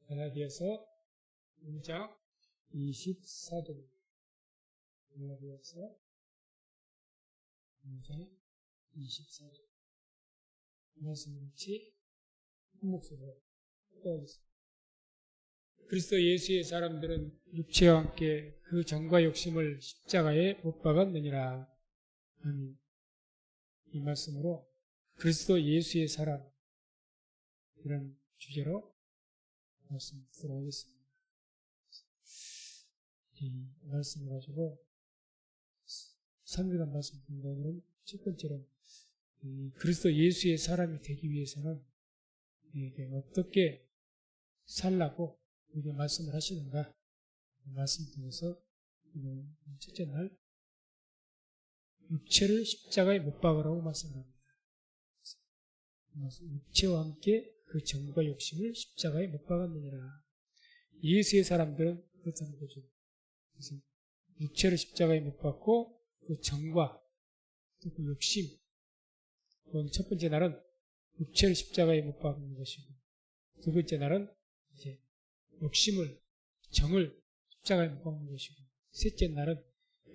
갈라디아서 5장 24절. 갈라디아서 5장 24절. 말씀 같이 한 목소리로 따라하겠습니다. 그리스도 예수의 사람들은 육체와 함께 그 정과 욕심을 십자가에 못 박았느니라. 아멘. 이 말씀으로 그리스도 예수의 사람, 이런 주제로 말씀 들어보겠습니다. 이 말씀을 가지고 3일간 말씀 듣는 오늘은 첫 번째로 그리스도 예수의 사람이 되기 위해서는 어떻게 살라고 우리에게 말씀을 하시는가, 말씀 통해서 첫째 날 육체를 십자가에 못 박으라고 말씀합니다. 육체와 함께 그 정과 욕심을 십자가에 못 박았느니라. 예수의 사람들은 그렇다는 거죠. 그래서 육체를 십자가에 못 박고 그 정과 또 그 욕심, 첫 번째 날은 육체를 십자가에 못 박는 것이고, 두 번째 날은 이제 욕심을, 정을 십자가에 못 박는 것이고, 셋째 날은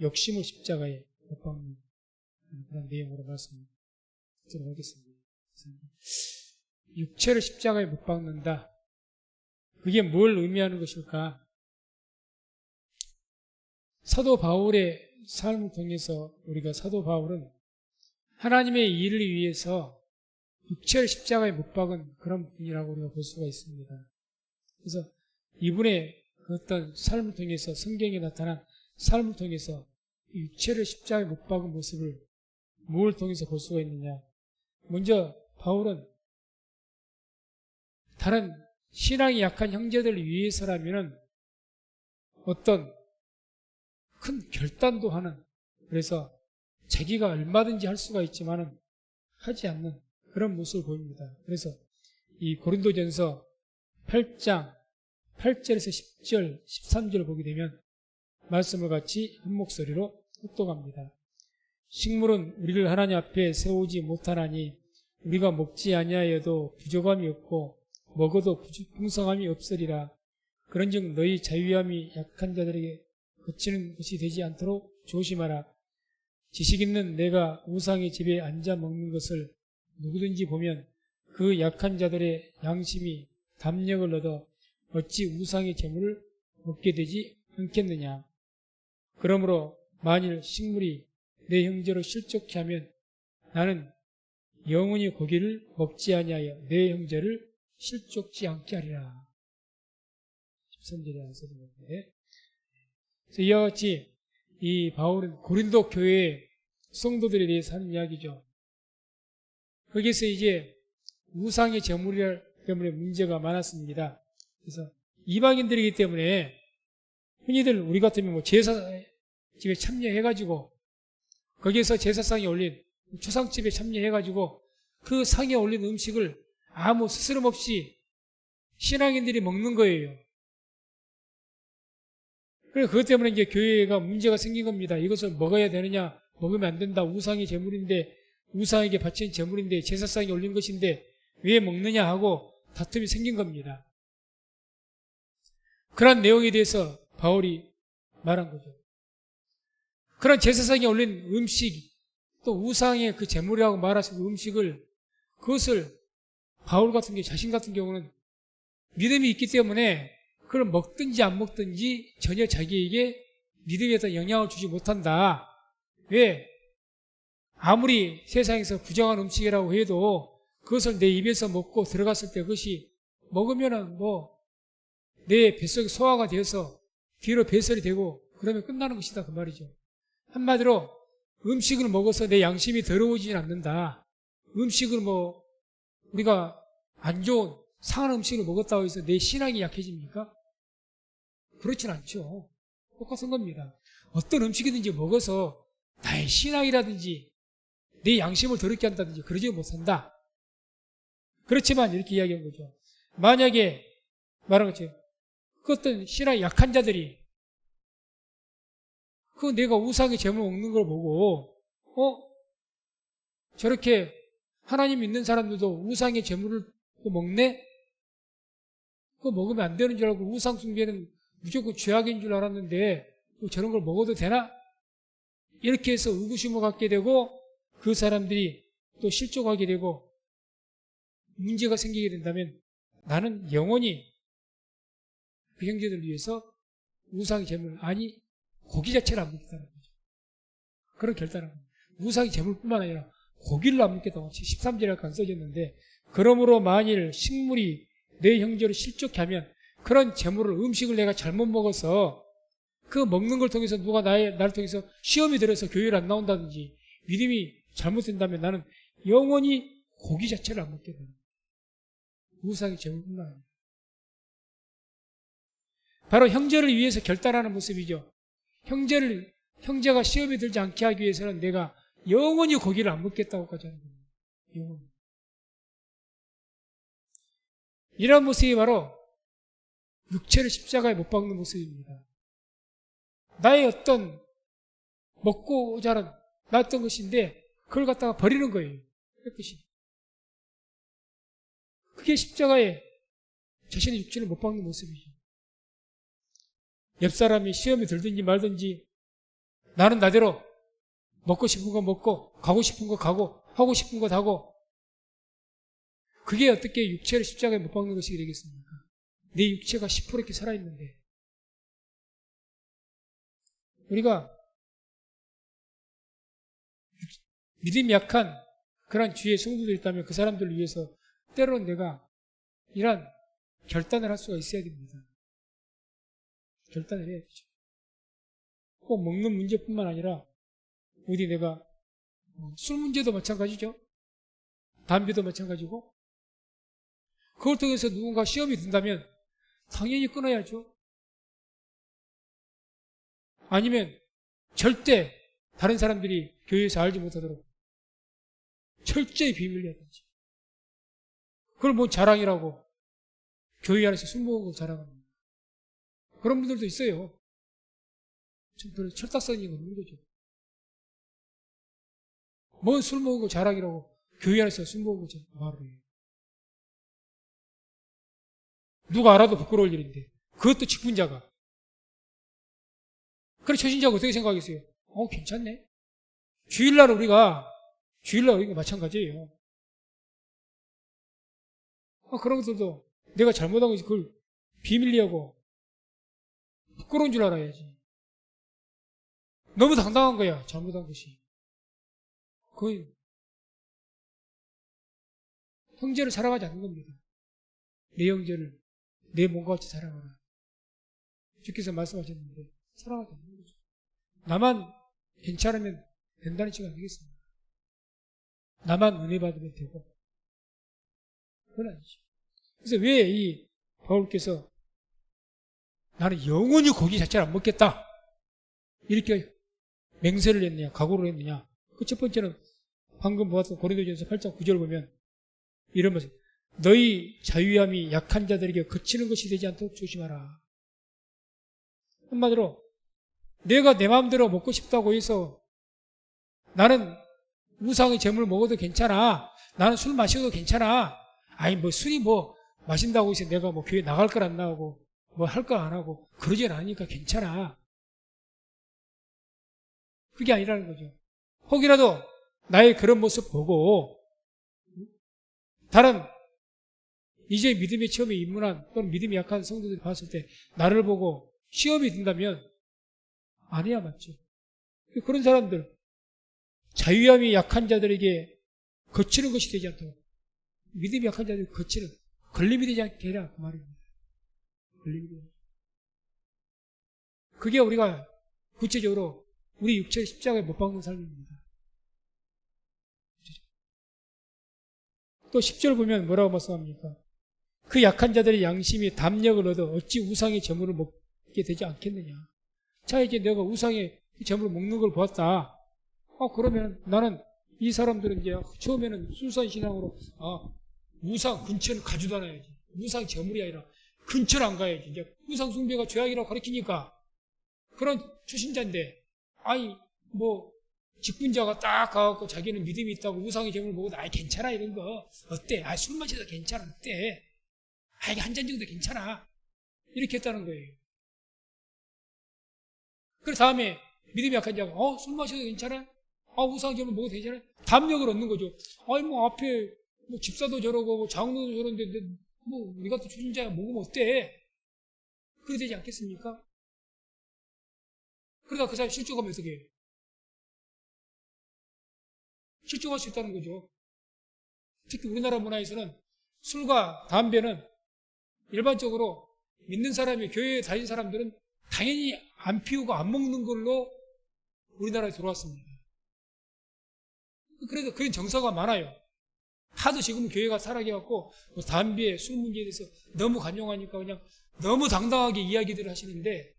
욕심을 십자가에 못 박는 그런 내용으로 말씀을 드리겠습니다. 육체를 십자가에 못 박는다. 그게 뭘 의미하는 것일까? 사도 바울의 삶을 통해서 우리가 사도 바울은 하나님의 일을 위해서 육체를 십자가에 못 박은 그런 분이라고 우리가 볼 수가 있습니다. 그래서 이분의 어떤 삶을 통해서, 성경에 나타난 삶을 통해서 육체를 십자가에 못 박은 모습을 뭘 통해서 볼 수가 있느냐? 먼저 바울은 다른 신앙이 약한 형제들을 위해서라면 어떤 큰 결단도 하는, 그래서 자기가 얼마든지 할 수가 있지만은 하지 않는 그런 모습을 보입니다. 그래서 이 고린도전서 8장 8절에서 10절, 13절을 보게 되면 말씀을 같이 한 목소리로 흡독합니다. 식물은 우리를 하나님 앞에 세우지 못하나니 우리가 먹지 아니하여도 부족함이 없고 먹어도 풍성함이 없으리라. 그런즉 너희 자유함이 약한 자들에게 거치는 것이 되지 않도록 조심하라. 지식 있는 내가 우상의 집에 앉아 먹는 것을 누구든지 보면 그 약한 자들의 양심이 담력을 얻어 어찌 우상의 재물을 먹게 되지 않겠느냐. 그러므로 만일 식물이 내 형제로 실족케 하면 나는 영원히 고기를 먹지 아니하여 내 형제를 실족지 않게 하리라. 13절에 안 써있는데, 그래서 이와 같이 이 바울은 고린도 교회의 성도들에 대해서 하는 이야기죠. 거기서 이제 우상의 제물 때문에 문제가 많았습니다. 그래서 이방인들이기 때문에 흔히들 우리 같으면 뭐 제사집에 참여해가지고 거기에서 제사상에 올린 초상집에 참여해가지고 그 상에 올린 음식을 아무 스스럼 없이 신앙인들이 먹는 거예요. 그래서 그것 때문에 이제 교회가 문제가 생긴 겁니다. 이것을 먹어야 되느냐, 먹으면 안 된다. 우상의 제물인데, 우상에게 바친 제물인데, 제사상에 올린 것인데 왜 먹느냐 하고 다툼이 생긴 겁니다. 그런 내용에 대해서 바울이 말한 거죠. 그런 제사상에 올린 음식, 또 우상의 그 제물이라고 말하신 그 음식을, 그것을 바울 같은 경우, 자신 같은 경우는 믿음이 있기 때문에 그걸 먹든지 안 먹든지 전혀 자기에게 믿음에다 영향을 주지 못한다. 왜? 아무리 세상에서 부정한 음식이라고 해도 그것을 내 입에서 먹고 들어갔을 때 그것이 먹으면은 내 뱃속에 소화가 되어서 뒤로 배설이 되고 그러면 끝나는 것이다, 그 말이죠. 한마디로 음식을 먹어서 내 양심이 더러워지진 않는다. 음식을 우리가 안 좋은 상한 음식을 먹었다고 해서 내 신앙이 약해집니까? 그렇진 않죠. 똑같은 겁니다. 어떤 음식이든지 먹어서 나의 신앙이라든지 내 양심을 더럽게 한다든지 그러지 못한다. 그렇지만 이렇게 이야기한 거죠. 만약에 말한 것처럼 그 어떤 신앙이 약한 자들이 그 내가 우상의 제물 먹는 걸 보고 저렇게 하나님 믿는 사람들도 우상의 제물을 그거 먹네? 그거 먹으면 안 되는 줄 알고 우상 숭배는 무조건 죄악인 줄 알았는데 또 저런 걸 먹어도 되나? 이렇게 해서 의구심을 갖게 되고 그 사람들이 또 실족하게 되고 문제가 생기게 된다면 나는 영원히 그 형제들을 위해서 우상의 제물, 아니 고기 자체를 안 먹겠다는 거죠. 그런 결단을 합니다. 우상의 제물뿐만 아니라 고기를 안 먹겠다고 13절에 간 써졌는데, 그러므로 만일 식물이 내 형제를 실족해 하면 그런 제물을, 음식을 내가 잘못 먹어서 그 먹는 걸 통해서 누가 나를 통해서 시험이 들어서 교회를 안 나온다든지 믿음이 잘못된다면 나는 영원히 고기 자체를 안 먹게 됩니다. 우상의 제물뿐만 아니라 바로 형제를 위해서 결단하는 모습이죠. 형제가 시험에 들지 않게 하기 위해서는 내가 영원히 고기를 안 먹겠다고까지 하는 겁니다. 영원히. 이런 모습이 바로 육체를 십자가에 못 박는 모습입니다. 나의 어떤 먹고 자란 나왔던 것인데 그걸 갖다가 버리는 거예요. 깨끗이. 그게 십자가에 자신의 육체를 못 박는 모습이죠. 옆 사람이 시험에 들든지 말든지 나는 나대로 먹고 싶은 거 먹고 가고 싶은 거 가고 하고 싶은 거 하고, 그게 어떻게 육체를 십자가에 못 박는 것이 되겠습니까? 내 육체가 10% 이렇게 살아있는데. 우리가 믿음이 약한 그런 주위의 성도들이 있다면 그 사람들을 위해서 때로는 내가 이런 결단을 할 수가 있어야 됩니다. 결단을 해야 되죠. 꼭 먹는 문제뿐만 아니라 어디 내가 술 문제도 마찬가지죠. 담배도 마찬가지고, 그걸 통해서 누군가 시험이 든다면 당연히 끊어야죠. 아니면 절대 다른 사람들이 교회에서 알지 못하도록 철저히 비밀해야 되지. 그걸 뭔 자랑이라고 교회 안에서 술 먹은 거 자랑합니다. 그런 분들도 있어요. 좀 철딱선이 없는 거죠. 뭔 술 먹은 거 자랑이라고 교회 안에서 술 먹은 거 말을 해요. 누가 알아도 부끄러울 일인데, 그것도 직분자가. 그래, 초신자가 어떻게 생각하겠어요? 괜찮네. 주일날 우리가 마찬가지예요. 그런 것들도 내가 잘못한 것이 그걸 비밀리하고 부끄러운 줄 알아야지. 너무 당당한 거야, 잘못한 것이. 그 형제를 사랑하지 않는 겁니다. 내 형제를 내 몸과 같이 사랑하라. 주께서 말씀하셨는데 사랑하지 않는 거죠. 나만 괜찮으면 된다는 뜻이 아니겠습니까? 나만 은혜 받으면 되고. 그건 아니죠. 그래서 왜 이 바울께서 나는 영원히 고기 자체를 안 먹겠다 이렇게 맹세를 했느냐, 각오를 했느냐. 그 첫 번째는 방금 보았던 고린도전서 8장 9절 보면 이런 말씀, 너희 자유함이 약한 자들에게 거치는 것이 되지 않도록 조심하라. 한마디로 내가 내 마음대로 먹고 싶다고 해서 나는 우상의 제물을 먹어도 괜찮아, 나는 술 마셔도 괜찮아, 아니 뭐 술이 뭐 마신다고 해서 내가 뭐 교회 나갈 걸 안 나오고 뭐 할 거 안 하고 그러진 않으니까 괜찮아, 그게 아니라는 거죠. 혹이라도 나의 그런 모습 보고 다른 이제 믿음의 처음에 입문한 또는 믿음이 약한 성도들이 봤을 때 나를 보고 시험이 든다면 안 해야 맞죠. 그런 사람들, 자유함이 약한 자들에게 거치는 것이 되지 않도록, 믿음이 약한 자들에게 거치는, 걸림이 되지 않게 해라, 그 말입니다. 걸림이 되지. 그게 우리가 구체적으로 우리 육체의 십자가에 못 박는 삶입니다. 또 10절 보면 뭐라고 말씀합니까? 그 약한 자들의 양심이 담력을 얻어 어찌 우상의 제물을 먹게 되지 않겠느냐. 자, 이제 내가 우상의 제물을 먹는 걸 보았다. 그러면 나는 이 사람들은 이제 처음에는 순수한 신앙으로 우상 근처는 가지도 않아야지. 우상 제물이 아니라 근처를 안 가야지. 이제 우상 숭배가 죄악이라고 가르치니까 그런 초신자인데, 뭐 직분자가 딱 가갖고 자기는 믿음이 있다고 우상의 제물을 보고 아 괜찮아 이런 거 어때? 아 술 마셔도 괜찮아 어때? 아 이게 한 잔 정도 괜찮아 이렇게 했다는 거예요. 그래서 다음에 믿음이 약한 자가 술 마셔도 괜찮아? 우상의 제물 먹어도 괜찮아? 담력을 얻는 거죠. 아니 뭐 앞에 뭐 집사도 저러고 뭐 장로도 저런데 뭐 우리 같은 초신자가 먹으면 어때? 그래 되지 않겠습니까? 그러다 그 사람이 실족하면 어떻게 해요? 실족할 수 있다는 거죠. 특히 우리나라 문화에서는 술과 담배는 일반적으로 믿는 사람이 교회에 다닌 사람들은 당연히 안 피우고 안 먹는 걸로 우리나라에 들어왔습니다. 그래서 그런 정서가 많아요. 하도 지금은 교회가 타락해갖고 뭐 담배, 술 문제에 대해서 너무 간용하니까 그냥 너무 당당하게 이야기들을 하시는데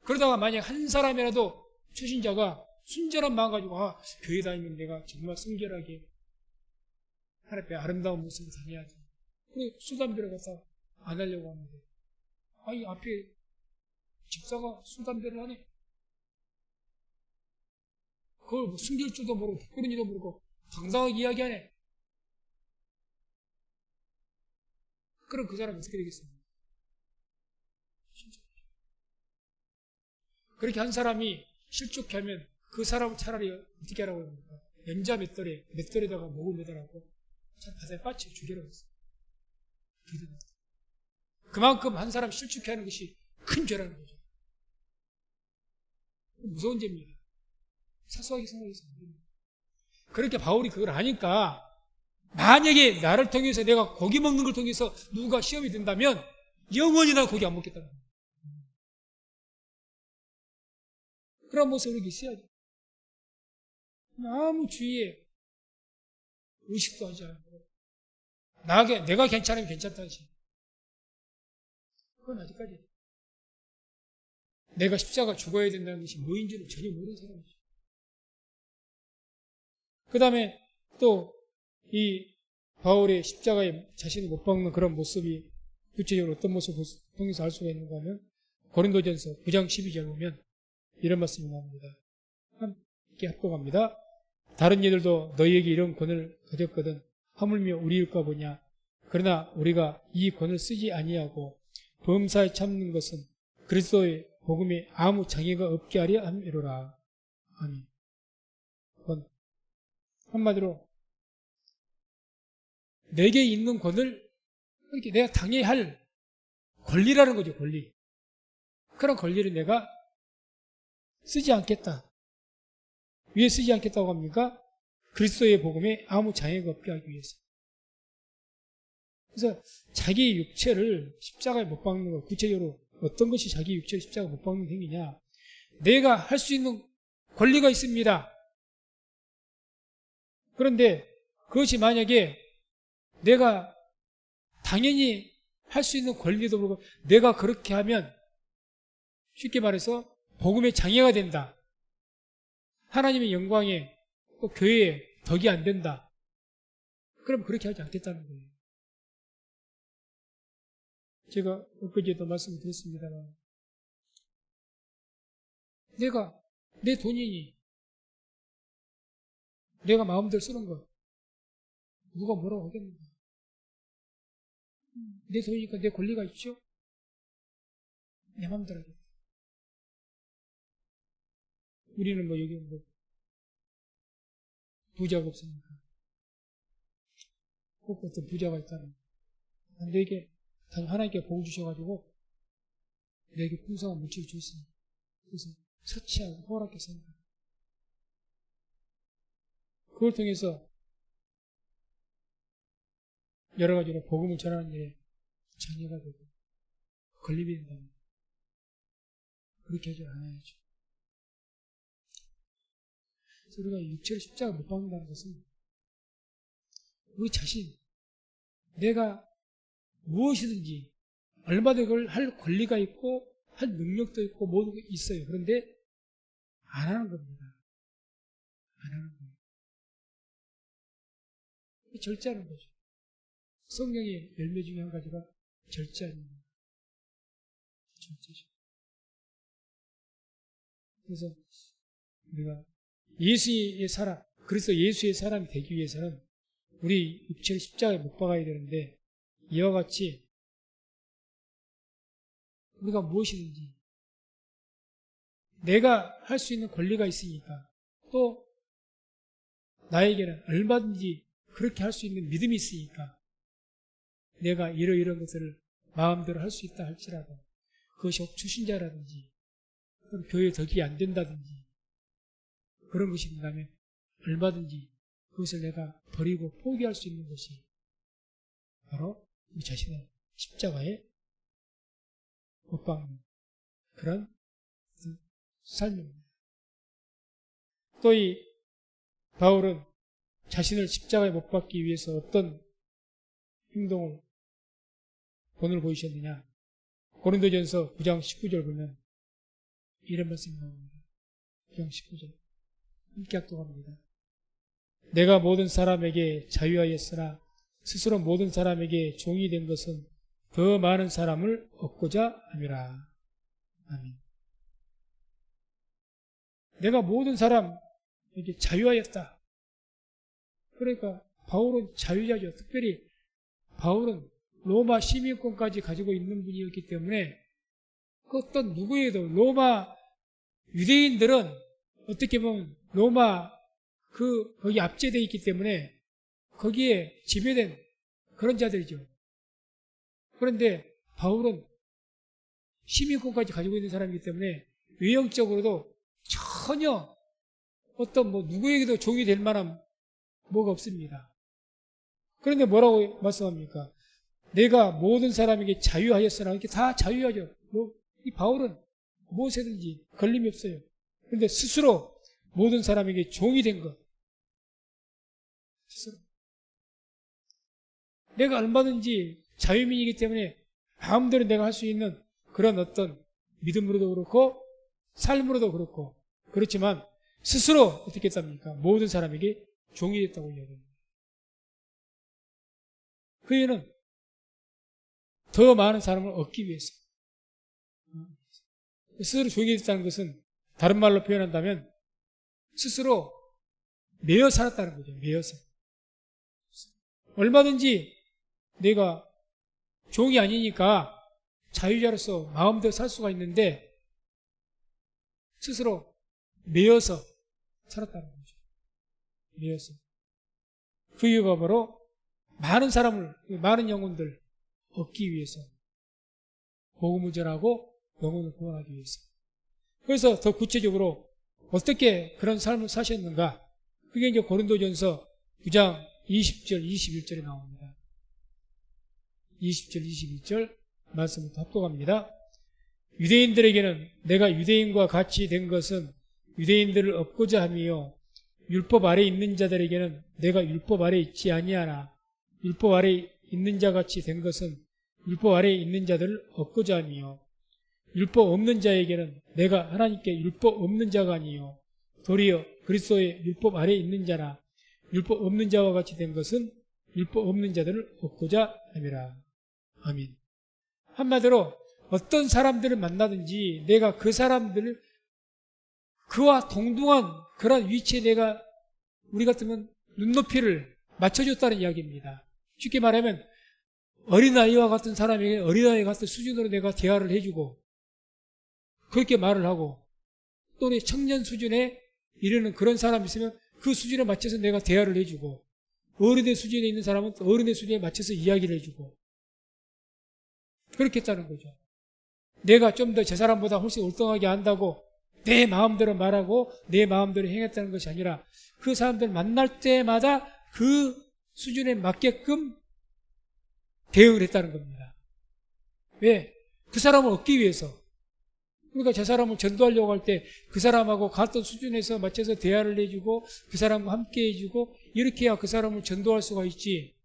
그러다가 만약 한 사람이라도 초신자가 순전한 마음 가지고 교회 다니면 내가 정말 순결하게 하나님 앞에 아름다운 모습을 다녀야지. 그리고 술, 담배를 갖다 안 하려고 하는데 이 앞에 집사가 술, 담배를 하네. 그걸 뭐 숨길 줄도 모르고 부끄러운지도 모르고 당당하게 이야기하네. 그럼 그 사람은 어떻게 되겠습니까? 그렇게 한 사람이 실족하면 그 사람은 차라리 어떻게 하라고 합니까? 연자 맷돌에다가 목을 매달아고 참 바다에 빠져 죽이라고 했어요. 그만큼 한 사람 실족해 하는 것이 큰 죄라는 거죠. 무서운 죄입니다. 사소하게 생각해서 안 됩니다. 그렇게 바울이 그걸 아니까 만약에 나를 통해서 내가 고기 먹는 걸 통해서 누가 시험이 된다면 영원히 나 고기 안 먹겠다는 거예요. 그런 모습으로 있어야죠. 아무 주위에 의식도 하지 않고 내가 괜찮으면 괜찮다지. 그건 아직까지 내가 십자가 죽어야 된다는 것이 뭐인지를 전혀 모르는 사람이죠. 그 다음에 또 이 바울의 십자가에 자신을 못 박는 그런 모습이 구체적으로 어떤 모습을 통해서 알 수가 있는가 하면 고린도전서 9장 12절 보면 이런 말씀이 나옵니다. 함께 합독합니다. 다른 이들도 너희에게 이런 권을 가졌거든 하물며 우리 일까 보냐. 그러나 우리가 이 권을 쓰지 아니하고 범사에 참는 것은 그리스도의 복음에 아무 장애가 없게 하려 함이로라. 아멘. 한마디로 내게 있는 권을 이렇게 내가 당해야 할 권리라는 거죠. 권리. 그런 권리를 내가 쓰지 않겠다. 왜 쓰지 않겠다고 합니까? 그리스도의 복음에 아무 장애가 없게 하기 위해서. 그래서 자기 육체를 십자가에 못 박는 것, 구체적으로 어떤 것이 자기 육체를 십자가에 못 박는 행위냐? 내가 할 수 있는 권리가 있습니다. 그런데 그것이 만약에 내가 당연히 할 수 있는 권리도 그렇고 내가 그렇게 하면 쉽게 말해서 복음의 장애가 된다. 하나님의 영광에 또 교회에 덕이 안 된다. 그럼 그렇게 하지 않겠다는 거예요. 제가 엊그제도 말씀드렸습니다만 내 돈이니 내가 마음대로 쓰는 거 누가 뭐라고 하겠는가. 내 돈이니까 내 권리가 있죠. 내 마음대로 하겠다. 우리는 뭐 여기 뭐 부자가 없습니까? 꼭 어떤 부자가 있다는 내게 하나님께 복 주셔가지고 내게 풍성한 물질을 주셨습니다. 그래서 사치하고 허락해 삽니다. 그걸 통해서 여러 가지로 복음을 전하는 일에 장애가 되고 걸림이 된다면 그렇게 하지 않아야죠. 그래서 우리가 육체를 십자가 못 박는다는 것은 우리 자신 내가 무엇이든지 얼마든지 그걸 할 권리가 있고 할 능력도 있고 모든 게 있어요. 그런데 안 하는 겁니다. 안 하는 거예요. 절제하는 거죠. 성령의 열매 중에 한 가지가 절제하는 거예요. 절제죠. 그래서 우리가 예수의 사람, 그래서 예수의 사람이 되기 위해서는 우리 육체를 십자가에 못 박아야 되는데 이와 같이 우리가 무엇이든지 내가 할 수 있는 권리가 있으니까 또 나에게는 얼마든지 그렇게 할 수 있는 믿음이 있으니까 내가 이런 것들을 마음대로 할 수 있다 할지라도 그것이 추신자라든지 교회 덕이 안 된다든지 그런 것이 있다면 얼마든지 그것을 내가 버리고 포기할 수 있는 것이 바로 우리 자신의 십자가에 못 박는 그런 삶입니다. 또 이 바울은 자신을 십자가에 못 박기 위해서 어떤 행동을 본을 보이셨느냐. 고린도전서 9장 19절 보면 이런 말씀이 나옵니다. 9장 19절 함께 합독합니다. 내가 모든 사람에게 자유하였으나 스스로 모든 사람에게 종이 된 것은 더 많은 사람을 얻고자 함이라. 아멘. 내가 모든 사람에게 자유하였다. 그러니까 바울은 자유자죠. 특별히 바울은 로마 시민권까지 가지고 있는 분이었기 때문에 그 어떤 누구에도 로마 유대인들은 어떻게 보면 로마 거기 압제되어 있기 때문에 거기에 지배된 그런 자들이죠. 그런데 바울은 시민권까지 가지고 있는 사람이기 때문에 외형적으로도 전혀 어떤 누구에게도 종이 될 만한 뭐가 없습니다. 그런데 뭐라고 말씀합니까? 내가 모든 사람에게 자유하였으나 이렇게 다 자유하죠. 이 바울은 무엇이든지 걸림이 없어요. 그런데 스스로 모든 사람에게 종이 된 것. 스스로. 내가 얼마든지 자유민이기 때문에 마음대로 내가 할 수 있는 그런 어떤 믿음으로도 그렇고 삶으로도 그렇고 그렇지만 스스로 어떻게 했답니까? 모든 사람에게 종이 됐다고 이야기합니다. 그 이유는 더 많은 사람을 얻기 위해서. 스스로 종이 됐다는 것은 다른 말로 표현한다면 스스로 매여 살았다는 거죠. 매여서. 얼마든지 내가 종이 아니니까 자유자로서 마음대로 살 수가 있는데 스스로 매여서 살았다는 거죠. 매여서. 그 이유가 바로 많은 영혼들 얻기 위해서 복음을 전하고 영혼을 구원하기 위해서. 그래서 더 구체적으로 어떻게 그런 삶을 사셨는가? 그게 이제 고린도전서 9장 20절, 21절에 나옵니다. 20절, 21절 말씀부터 합독합니다. 유대인들에게는 내가 유대인과 같이 된 것은 유대인들을 얻고자 함이요 율법 아래 있는 자들에게는 내가 율법 아래 있지 아니하나 율법 아래 있는 자같이 된 것은 율법 아래 있는 자들을 얻고자 함이요 율법 없는 자에게는 내가 하나님께 율법 없는 자가 아니요 도리어 그리스도의 율법 아래 있는 자나 율법 없는 자와 같이 된 것은 율법 없는 자들을 얻고자 함이라. 아멘. 한마디로 어떤 사람들을 만나든지 내가 그 사람들을 그와 동등한 그런 위치에 내가 우리 같으면 눈높이를 맞춰줬다는 이야기입니다. 쉽게 말하면 어린아이와 같은 사람에게 어린아이 같은 수준으로 내가 대화를 해주고 그렇게 말을 하고 또 내 청년 수준에 이르는 그런 사람이 있으면 그 수준에 맞춰서 내가 대화를 해주고 어른의 수준에 있는 사람은 어른의 수준에 맞춰서 이야기를 해주고 그렇게 했다는 거죠. 내가 좀 더 저 사람보다 훨씬 올등하게 한다고 내 마음대로 말하고 내 마음대로 행했다는 것이 아니라 그 사람들 만날 때마다 그 수준에 맞게끔 대응을 했다는 겁니다. 왜? 그 사람을 얻기 위해서. 그러니까 저 사람을 전도하려고 할 때 그 사람하고 같은 수준에서 맞춰서 대화를 해주고 그 사람과 함께 해주고 이렇게 해야 그 사람을 전도할 수가 있지.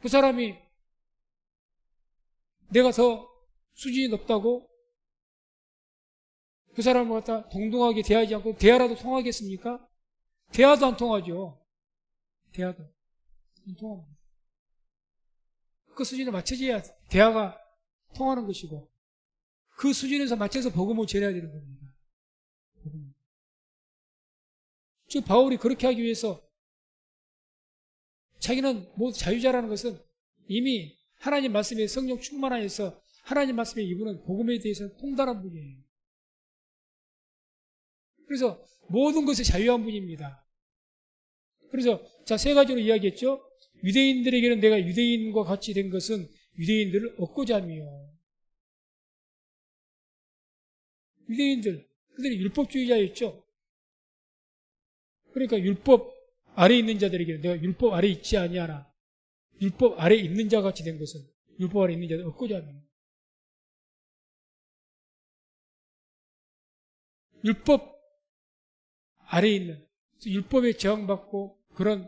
그 사람이 내가 더 수준이 높다고 그 사람을 갖다 동등하게 대하지 않고 대화라도 통하겠습니까? 대화도 안 통하죠. 대화도 안 통합니다. 그 수준에 맞춰져야 대화가 통하는 것이고 그 수준에서 맞춰서 복음을 전해야 되는 겁니다. 즉 바울이 그렇게 하기 위해서 자기는 모두 자유자라는 것은 이미 하나님 말씀에 성령 충만하여서 하나님 말씀에 이분은 복음에 대해서 통달한 분이에요. 그래서 모든 것에 자유한 분입니다. 그래서 자, 세 가지로 이야기했죠. 유대인들에게는 내가 유대인과 같이 된 것은 유대인들을 얻고자 함이요. 유대인들, 그들이 율법주의자였죠. 그러니까 율법 아래 있는 자들에게는 내가 율법 아래 있지 아니하나 율법 아래 있는 자 같이 된 것은 율법 아래 있는 자들 얻고자 함이요. 율법 아래 있는 율법에 저항받고 그런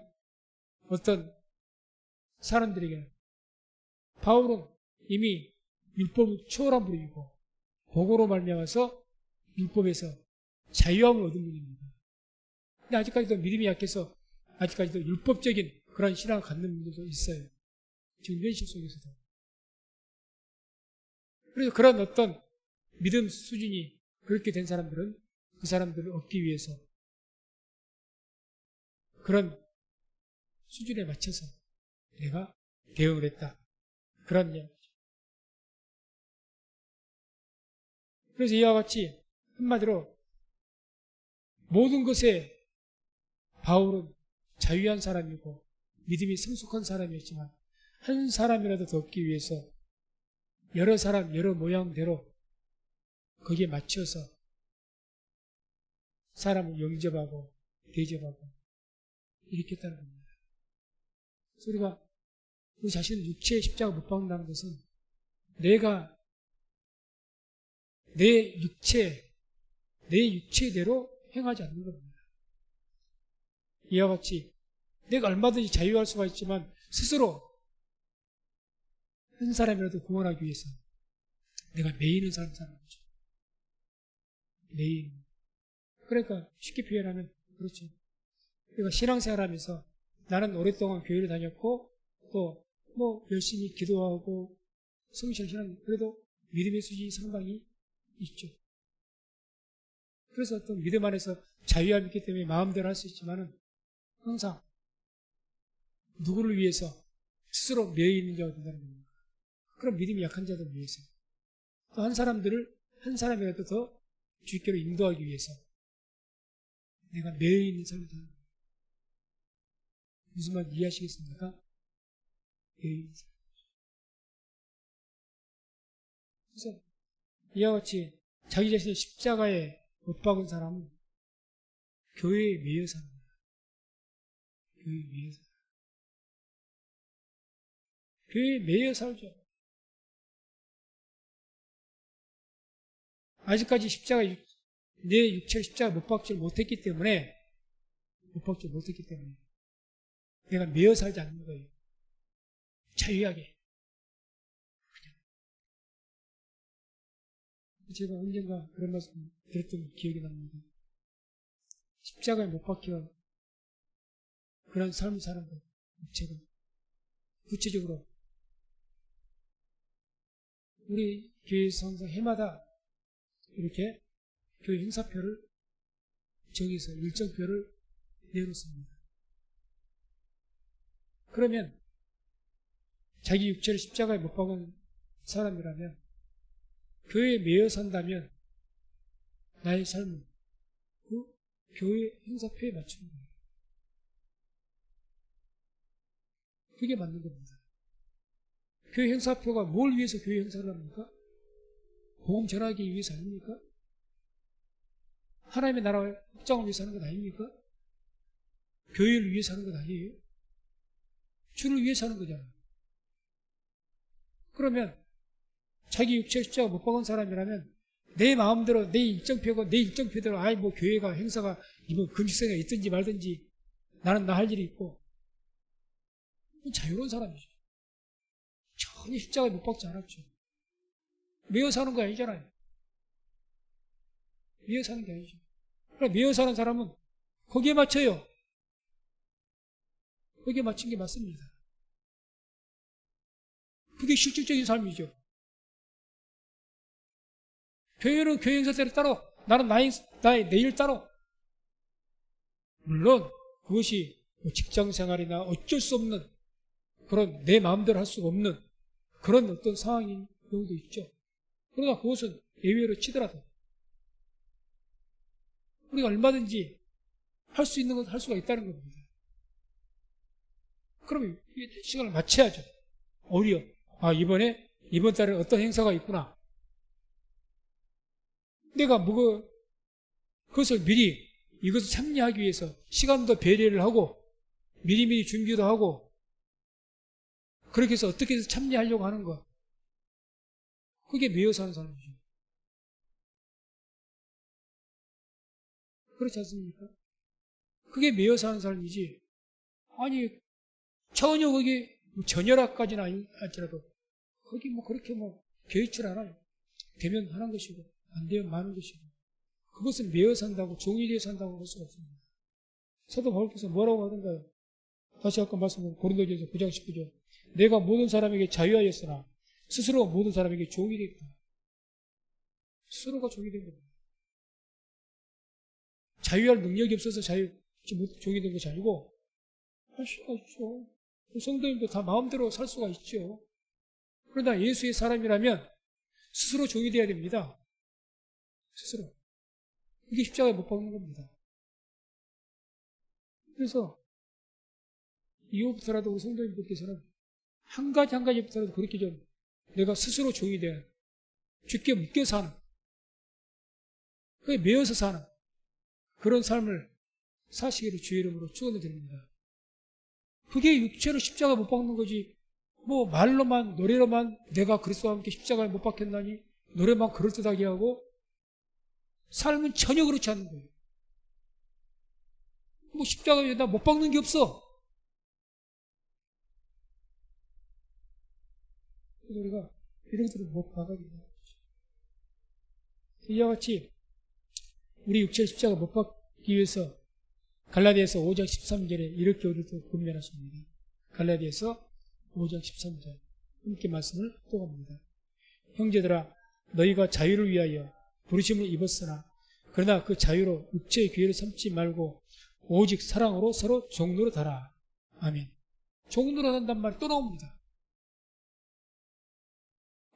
어떤 사람들에게는 바울은 이미 율법을 초월한 분이고 복으로 말미암아서 율법에서 자유함을 얻은 분입니다. 근데 아직까지도 믿음이 약해서 아직까지도 율법적인 그런 신앙을 갖는 분들도 있어요. 지금 현실 속에서도. 그래서 그런 어떤 믿음 수준이 그렇게 된 사람들은 그 사람들을 얻기 위해서 그런 수준에 맞춰서 내가 대응을 했다. 그런 이야기죠. 그래서 이와 같이 한마디로 모든 것에 바울은 자유한 사람이고 믿음이 성숙한 사람이었지만 한 사람이라도 더 얻기 위해서 여러 사람, 여러 모양대로 거기에 맞춰서 사람을 영접하고 대접하고 이렇게 했다는 겁니다. 그래서 우리가 우리 자신을 육체의 십자가 못 박는다는 것은 내가 내 육체대로 행하지 않는 겁니다. 이와 같이 내가 얼마든지 자유할 수가 있지만 스스로 한 사람이라도 구원하기 위해서 내가 매이는 사람 사는 거죠. 매인. 그러니까 쉽게 표현하면 그렇죠. 내가 신앙생활하면서 나는 오랫동안 교회를 다녔고 또 뭐 열심히 기도하고 성실한 신앙 그래도 믿음의 수준이 상당히 있죠. 그래서 어떤 믿음 안에서 자유함이 있기 때문에 마음대로 할 수 있지만은 항상 누구를 위해서 스스로 매여 있는 자가 된다는 겁니다. 그럼 믿음이 약한 자들 위해서 또 한 사람이라도 더 주께로 인도하기 위해서 내가 매여 있는 사람이 되는 겁니다. 무슨 말 이해하시겠습니까? 매여 있는 사람. 그래서 이와 같이 자기 자신을 십자가에 못 박은 사람은 교회에 매여 삽니다. 교회에 매여 살아요. 교회에 매여 살죠. 아직까지 내 육체를 십자가 못 박지 못했기 때문에 내가 매여 살지 않는 거예요. 자유하게. 제가 언젠가 그런 말씀 들었던 기억이 납니다. 십자가에 못 박혀 그런 삶을 사는 것, 제가 구체적으로 우리 교회에서 항상 해마다 이렇게 교회 행사표를 정해서 일정표를 내놓습니다. 그러면 자기 육체를 십자가에 못 박은 사람이라면 교회에 매여 산다면 나의 삶은 그 교회 행사표에 맞추는 거예요. 그게 맞는 겁니다. 교회 행사표가 뭘 위해서 교회 행사를 합니까? 복음 전하기 위해서 아닙니까? 하나님의 나라 확장을 위해서 하는 것 아닙니까? 교회를 위해서 하는 것 아니에요? 주를 위해서 하는 거잖아요. 그러면 자기 육체 십자가 못 박은 사람이라면 내 마음대로 내 일정표대로 뭐 교회가 행사가 이번 금식성에 있든지 말든지 나는 나 할 일이 있고 자유로운 사람이죠. 전혀 십자가에 못 박지 않았죠. 매여 사는 거 아니잖아요. 매여 사는 게 아니죠. 그럼 매여 사는 사람은 거기에 맞춰요. 거기에 맞춘 게 맞습니다. 그게 실질적인 삶이죠. 교회는 교회 행사대로 따로, 나는 나의 내일 따로. 물론 그것이 뭐 직장생활이나 어쩔 수 없는 그런 내 마음대로 할 수가 없는 그런 어떤 상황인 경우도 있죠. 그러나 그것은 예외로 치더라도 우리가 얼마든지 할 수 있는 건 할 수가 있다는 겁니다. 그러면 시간을 맞춰야죠. 오히려 이번 달에 어떤 행사가 있구나. 내가 그것을 미리 이것을 참여하기 위해서 시간도 배려를 하고 미리미리 준비도 하고 그렇게 해서 어떻게 해서 참여하려고 하는 것. 그게 매여 사는 사람이죠. 그렇지 않습니까? 그게 매여 사는 사람이지. 아니 전혀 거기 전열학까지는 아니더라도 거기 그렇게 개의치 않아요. 되면 하는 것이고 안 되면 마는 것이고 그것은 매여 산다고 종이 되어 산다고 할 수가 없습니다. 사도 바울께서 뭐라고 하던가요? 다시 아까 말씀드린 고린도전서 9장 19절 내가 모든 사람에게 자유하였으나 스스로 모든 사람에게 종이 되었다. 스스로가 종이 된 겁니다. 자유할 능력이 없어서 종이 된 것이 아니고 할 수가 있죠. 성도님도 다 마음대로 살 수가 있죠. 그러나 예수의 사람이라면 스스로 종이 되어야 됩니다. 스스로. 이게 십자가에 못 박는 겁니다. 그래서 이후부터라도 우리 성도님들께서는 한 가지부터라도 그렇게 좀 내가 스스로 종이 돼야 죽게 묶여 사는 그게 매여서 사는 그런 삶을 사시기를 주의 이름으로 축원드립니다. 그게 육체로 십자가 못 박는 거지. 말로만 노래로만 내가 그리스도와 함께 십자가에 못 박혔나니 노래만 그럴듯하게 하고 삶은 전혀 그렇지 않는 거예요. 십자가에 나 못 박는 게 없어. 그래서 우리가 이런 것들을 못 박아야 된다. 이와 같이 우리 육체의 십자가 못 박기 위해서 갈라디아서 5장 13절에 이렇게 우리를 권면하십니다. 갈라디아서 5장 13절 함께 말씀을 합독합니다. 형제들아 너희가 자유를 위하여 부르심을 입었으나 그러나 그 자유로 육체의 기회를 삼지 말고 오직 사랑으로 서로 종노릇하라. 아멘. 종노릇한단 말이 또 나옵니다.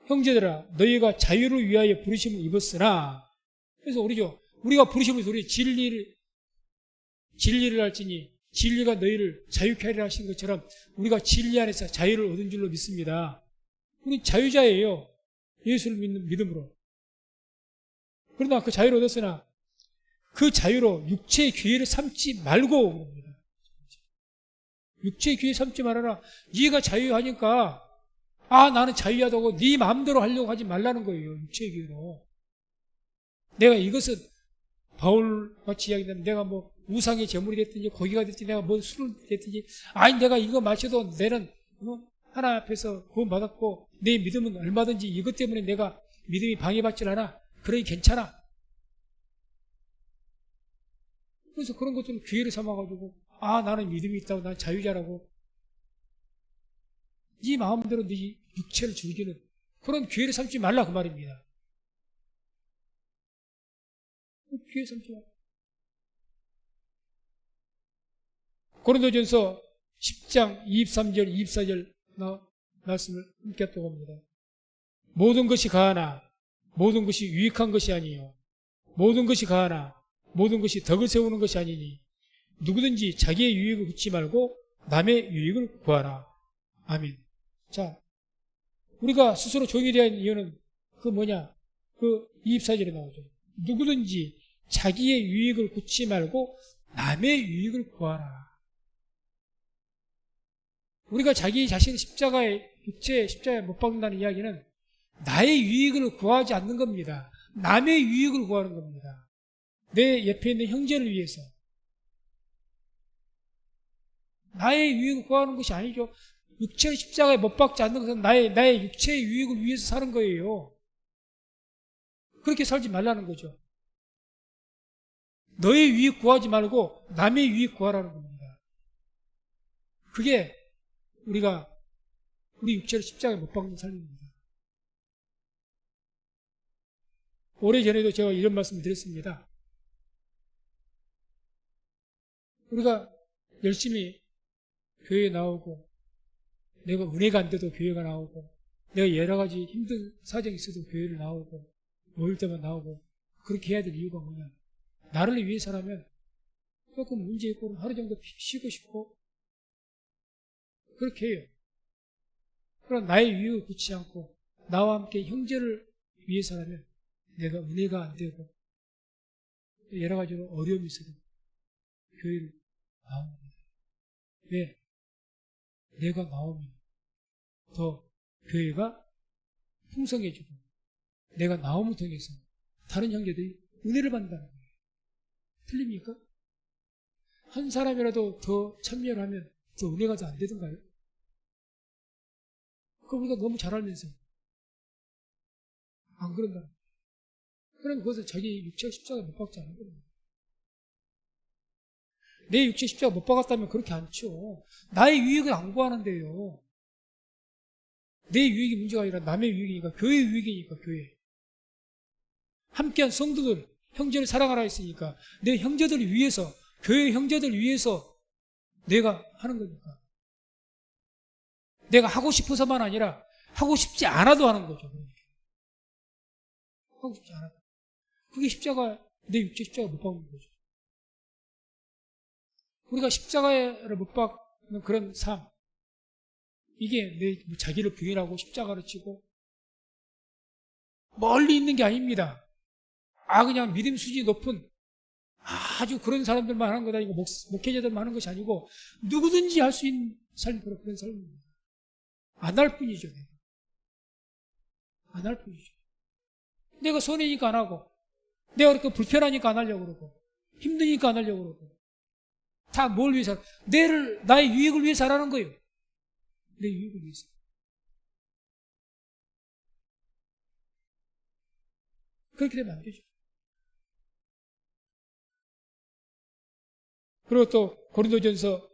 형제들아 너희가 자유를 위하여 부르심을 입었으나 그래서 우리가 부르심을 입어서 우리 진리를 할지니 진리가 너희를 자유케 하리라 하신 것처럼 우리가 진리 안에서 자유를 얻은 줄로 믿습니다. 우리 자유자예요. 예수를 믿는 믿음으로. 그러나 그 자유를 얻었으나 그 자유로 육체의 기회를 삼지 말고 그럽니다. 육체의 기회 삼지 말아라. 네가 자유하니까 나는 자유하다고 네 마음대로 하려고 하지 말라는 거예요. 육체의 기회로. 내가 이것은 바울같이 이야기하면 내가 우상의 제물이 됐든지 고기가 됐든지 내가 술을 됐든지 내가 이거 마셔도 내는 하나님 앞에서 구원받았고 내 믿음은 얼마든지 이것 때문에 내가 믿음이 방해받질 않아. 그러니 괜찮아. 그래서 그런 것들을 기회를 삼아가지고 나는 믿음이 있다고 난 자유자라고 네 마음대로 네 육체를 즐기는 그런 기회를 삼지 말라 그 말입니다. 기회 삼지 말라. 고린도전서 10장 23절 24절 말씀을 함께 하도록 합니다. 모든 것이 가하나 모든 것이 유익한 것이 아니요 모든 것이 가하나 모든 것이 덕을 세우는 것이 아니니 누구든지 자기의 유익을 묻지 말고 남의 유익을 구하라. 아멘. 자, 우리가 스스로 종이 되어야 하는 이유는 그 24절에 나오죠. 누구든지 자기의 유익을 묻지 말고 남의 유익을 구하라. 우리가 자기 자신의 십자가에 못 박는다는 이야기는 나의 유익을 구하지 않는 겁니다. 남의 유익을 구하는 겁니다. 내 옆에 있는 형제를 위해서. 나의 유익을 구하는 것이 아니죠. 육체의 십자가에 못 박지 않는 것은 나의 육체의 유익을 위해서 사는 거예요. 그렇게 살지 말라는 거죠. 너의 유익 구하지 말고 남의 유익 구하라는 겁니다. 그게 우리 육체를 십자가에 못 박는 삶입니다. 오래전에도 제가 이런 말씀을 드렸습니다. 우리가 열심히 교회에 나오고, 내가 은혜가 안 돼도 교회가 나오고, 내가 여러 가지 힘든 사정이 있어도 교회를 나오고, 모일 때만 나오고, 그렇게 해야 될 이유가 뭐냐? 나를 위해서라면 조금 문제 있고 하루 정도 쉬고 싶고, 그렇게 해요. 그럼 나의 유익을 굳지 않고, 나와 함께 형제를 위해서라면 내가 은혜가 안 되고, 여러 가지로 어려움이 있어도 교회를 나옵니다. 왜? 내가 나오면 더 교회가 풍성해지고, 내가 나옴을 통해서 다른 형제들이 은혜를 받는다는 거예요. 틀립니까? 한 사람이라도 더 참여를 하면 더 은혜가 더 안 되던가요? 그거 우리가 너무 잘 알면서 안 그런다. 그럼 그것은 자기 육체 십자가 못 박지 않은 거예요. 내 육체 십자가 못 박았다면 그렇게 안 쳐. 나의 유익을 안 구하는데요. 내 유익이 문제가 아니라 남의 유익이니까, 교회 유익이니까, 교회. 함께한 성도들, 형제를 사랑하라 했으니까, 내 형제들을 위해서, 교회 형제들을 위해서 내가 하는 거니까. 내가 하고 싶어서만 아니라, 하고 싶지 않아도 하는 거죠. 하고 싶지 않아도. 그게 십자가, 내 육체 십자가 못 박는 거죠. 우리가 십자가를 못 박는 그런 삶, 이게 내 자기를 부인하고 십자가를 치고 멀리 있는 게 아닙니다. 그냥 믿음 수준이 높은 아주 그런 사람들만 하는 거다. 이거 목회자들만 하는 것이 아니고 누구든지 할 수 있는 삶이 바로 그런 삶입니다. 안 할 뿐이죠. 안 할 뿐이죠. 내가 손해니까 안 하고, 내가 그렇게 불편하니까 안 하려고 그러고, 힘드니까 안 하려고 그러고, 다 뭘 위해서, 나의 유익을 위해서 하라는 거예요. 내 유익을 위해서. 그렇게 되면 안 되죠. 그리고 또 고린도전서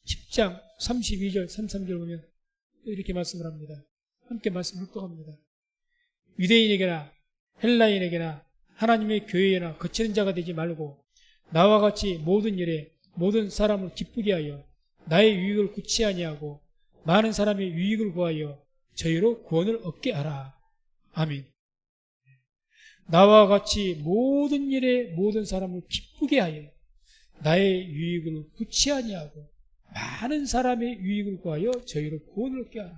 10장 32절 33절 보면 이렇게 말씀을 합니다. 함께 말씀 묵독합니다. 유대인에게나 헬라인에게나 하나님의 교회에나 거치는 자가 되지 말고 나와 같이 모든 일에 모든 사람을 기쁘게 하여 나의 유익을 굳이 아니하고 많은 사람의 유익을 구하여 저희로 구원을 얻게 하라. 아멘. 나와 같이 모든 일에 모든 사람을 기쁘게 하여 나의 유익을 굳이 아니하고 많은 사람의 유익을 구하여 저희로 구원을 얻게 하라.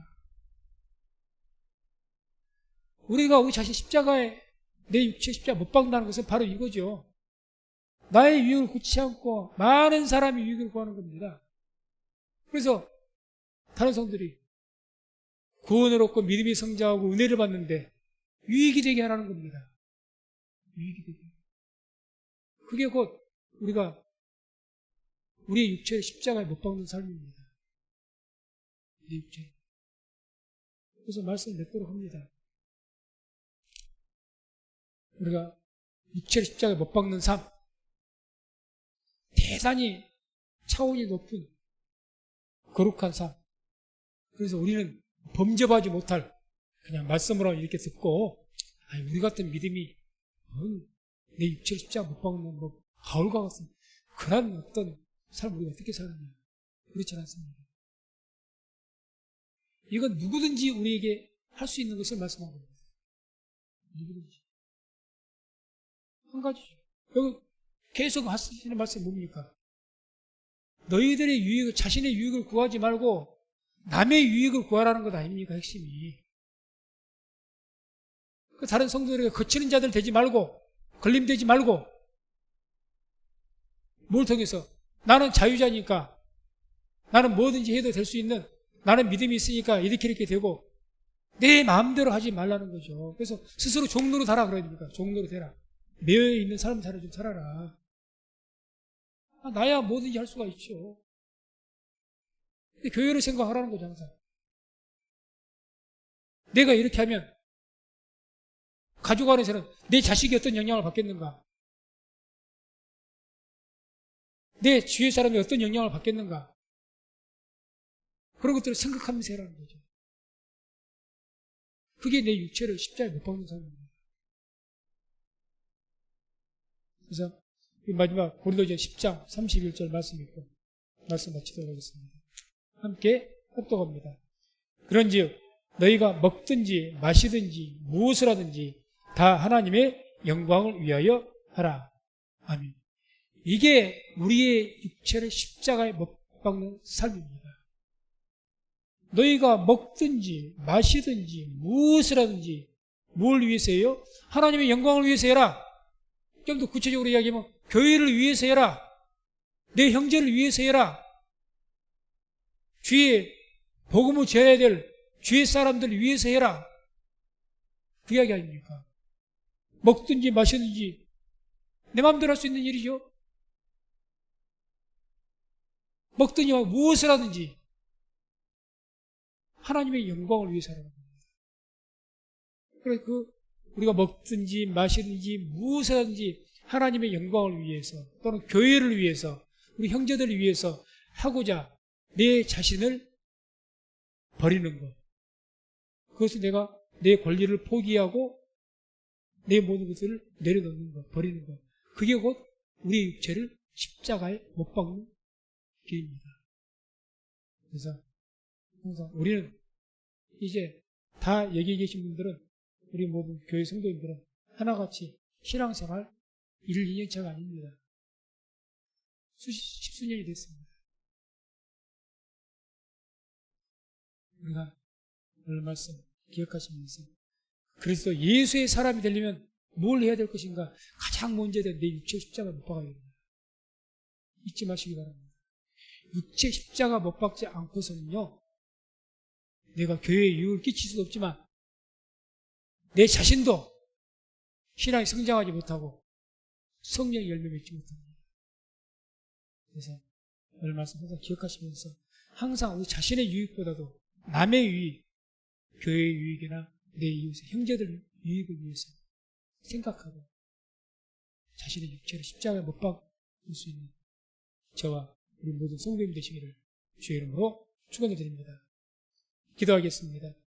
우리가 우리 자신 십자가에 내 육체 십자가 못 박는다는 것은 바로 이거죠. 나의 유익을 굳이 않고 많은 사람의 유익을 구하는 겁니다. 그래서 다른 성들이 구원을 얻고 믿음이 성장하고 은혜를 받는데 유익이 되게 하라는 겁니다. 유익이 되게. 그게 곧 우리가 우리의 육체를 십자가에 못 박는 삶입니다. 내 육체. 그래서 말씀을 맺도록 합니다. 우리가 육체를 십자가에 못 박는 삶, 대단히 차원이 높은 거룩한 삶. 그래서 우리는 범접하지 못할 그냥 말씀으로 이렇게 듣고 우리 같은 믿음이 내 육체를 십자가 못 박는 가을과 같은 그런 어떤 삶을 우리가 어떻게 사느냐. 그렇지 않습니다. 이건 누구든지 우리에게 할 수 있는 것을 말씀한 겁니다. 누구든지. 한 가지죠. 여기 계속 하시는 말씀이 뭡니까? 너희들의 유익을, 자신의 유익을 구하지 말고 남의 유익을 구하라는 것 아닙니까? 핵심이. 다른 성도들에게 거치는 자들 되지 말고, 걸림되지 말고, 뭘 통해서? 나는 자유자니까, 나는 뭐든지 해도 될 수 있는, 나는 믿음이 있으니까 이렇게 되고, 내 마음대로 하지 말라는 거죠. 그래서 스스로 종로로 살아 그러니까, 종로로 되라. 매여 있는 사람처럼 좀 살아라. 나야 뭐든지 할 수가 있죠. 근데 교회를 생각하라는 거죠, 항상. 내가 이렇게 하면 가족 안에서는 내 자식이 어떤 영향을 받겠는가? 내 주위의 사람이 어떤 영향을 받겠는가? 그런 것들을 생각하면서 해라는 거죠. 그게 내 육체를 십자가에 못 박는 삶입니다. 그래서 마지막 고린도전 10장 31절 말씀 읽고 말씀 마치도록 하겠습니다. 함께 합독합니다. 그런즉 너희가 먹든지 마시든지 무엇을 하든지 다 하나님의 영광을 위하여 하라. 아멘. 이게 우리의 육체를 십자가에 못 박는 삶입니다. 너희가 먹든지 마시든지 무엇을 하든지 뭘 위해서 해요? 하나님의 영광을 위해서 해라. 좀 더 구체적으로 이야기하면 교회를 위해서 해라. 내 형제를 위해서 해라. 주의 복음을 전해야 될 주의 사람들을 위해서 해라. 그 이야기 아닙니까? 먹든지 마시든지 내 마음대로 할 수 있는 일이죠. 먹든지 무엇을 하든지 하나님의 영광을 위해서 하라는 겁니다. 그래서 우리가 먹든지 마시든지 무엇을 하든지 하나님의 영광을 위해서 또는 교회를 위해서 우리 형제들을 위해서 하고자 내 자신을 버리는 것. 그것을 내가 내 권리를 포기하고 내 모든 것을 내려놓는 것, 버리는 것. 그게 곧 우리의 육체를 십자가에 못 박는 길입니다. 그래서 항상 우리는 이제 다 여기 계신 분들은 우리 모든 교회 성도님들은 하나같이 신앙생활 1, 2년 차가 아닙니다. 십수년이 됐습니다. 우리가 오늘 말씀 기억하시면서 그리스도 예수의 사람이 되려면 뭘 해야 될 것인가? 가장 먼저 내 육체 십자가 못 박아야 됩니다. 잊지 마시기 바랍니다. 육체 십자가 못 박지 않고서는요, 내가 교회에 유익을 끼칠 수도 없지만 내 자신도 신앙이 성장하지 못하고 성령의 열매 맺지 못합니다. 그래서 오늘 말씀 항상 기억하시면서 항상 우리 자신의 유익보다도 남의 유익, 교회의 유익이나 내 이웃의 형제들 유익을 위해서 생각하고 자신의 육체를 십자가에 못 박을 수 있는 저와 우리 모든 성도님 되시기를 주의 이름으로 축원을 드립니다. 기도하겠습니다.